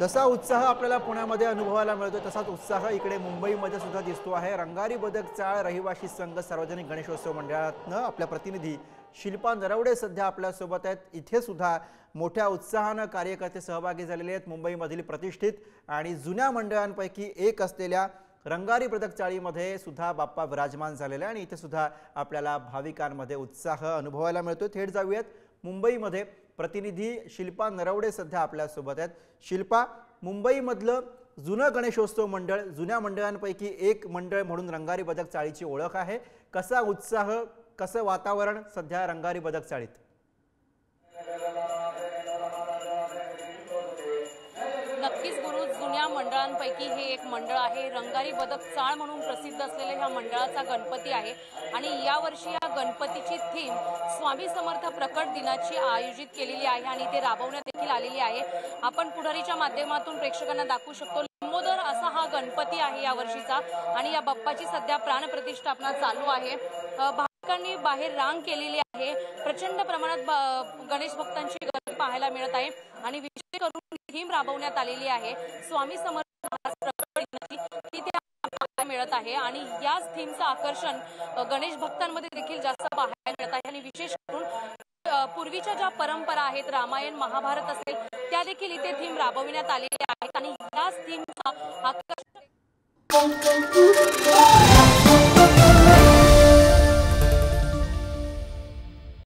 जसा उत्साह आपल्याला पुण्यामध्ये अनुभवायला मिळतो तसाच उत्साह इकडे मुंबईमध्ये सुद्धा दिसतो आहे। रंगारी बदक चाळ रहिवासी संघ सार्वजनिक गणेशोत्सव मंडळातनं आपल्या प्रतिनिधी शिल्पा नरवडे सध्या आपल्या सोबत आहेत। इथे सुद्धा मोठ्या उत्साहाने कार्यकर्ते सहभागी झालेले आहेत। मुंबईमधील प्रतिष्ठित आणि जुन्या मंडळांपैकी एक असलेल्या रंगारी बदक चाळीमध्ये सुद्धा बाप्पा विराजमान झालेले आणि इथे सुद्धा आपल्याला भाविकांमध्ये उत्साह अनुभवायला मिळतो। थेट जाऊयात मुंबईमध्ये प्रतिनिधी शिल्पा नरवडे सध्या आपल्या सोबत आहेत। शिल्पा, मुंबईमधलं जुनं गणेशोत्सव मंडळ, जुन्या मंडळांपैकी एक मंडळ म्हणून रंगारी बदक चाळीची ओळख आहे। कसा उत्साह, कसं वातावरण सध्या रंगारी बदक चाळीत? नक्कीच गुरु, जुन्या मंडळांपैकी हे एक मंडळ आहे। रंगारी बदक चाळ म्हणून प्रसिद्ध असलेल्या ह्या मंडळाचा गणपती आहे आणि यावर्षी या गणपतीची थीम स्वामी समर्थ प्रकट दिनाची आयोजित केलेली आहे आणि ते राबवण्यात देखील आलेली आहे। आपण पुढारीच्या माध्यमातून प्रेक्षकांना दाखवू शकतो। लंबोदर असा हा गणपती आहे या वर्षीचा आणि या बाप्पाची सध्या प्राणप्रतिष्ठापना चालू आहे। भाविकांनी बाहेर रांग केलेली आहे। प्रचंड प्रमाणात गणेश भक्तांची गर्दी पाहायला मिळत आहे आणि विशेष करून थीम राबवण्यात आलेली आहे स्वामी समर्थ प्रकट दिनाची, ती ते पाहायला मिळत आहे आणि याच थीमचं आकर्षण गणेश भक्तांमध्ये देखील जास्त पाहायला मिळत आहे आणि विशेष करून पूर्वीच्या ज्या परंपरा आहेत, रामायण महाभारत असेल, त्या देखील इथे थीम राबविण्यात आलेल्या आहेत आणि याच थीमचा आकर्षण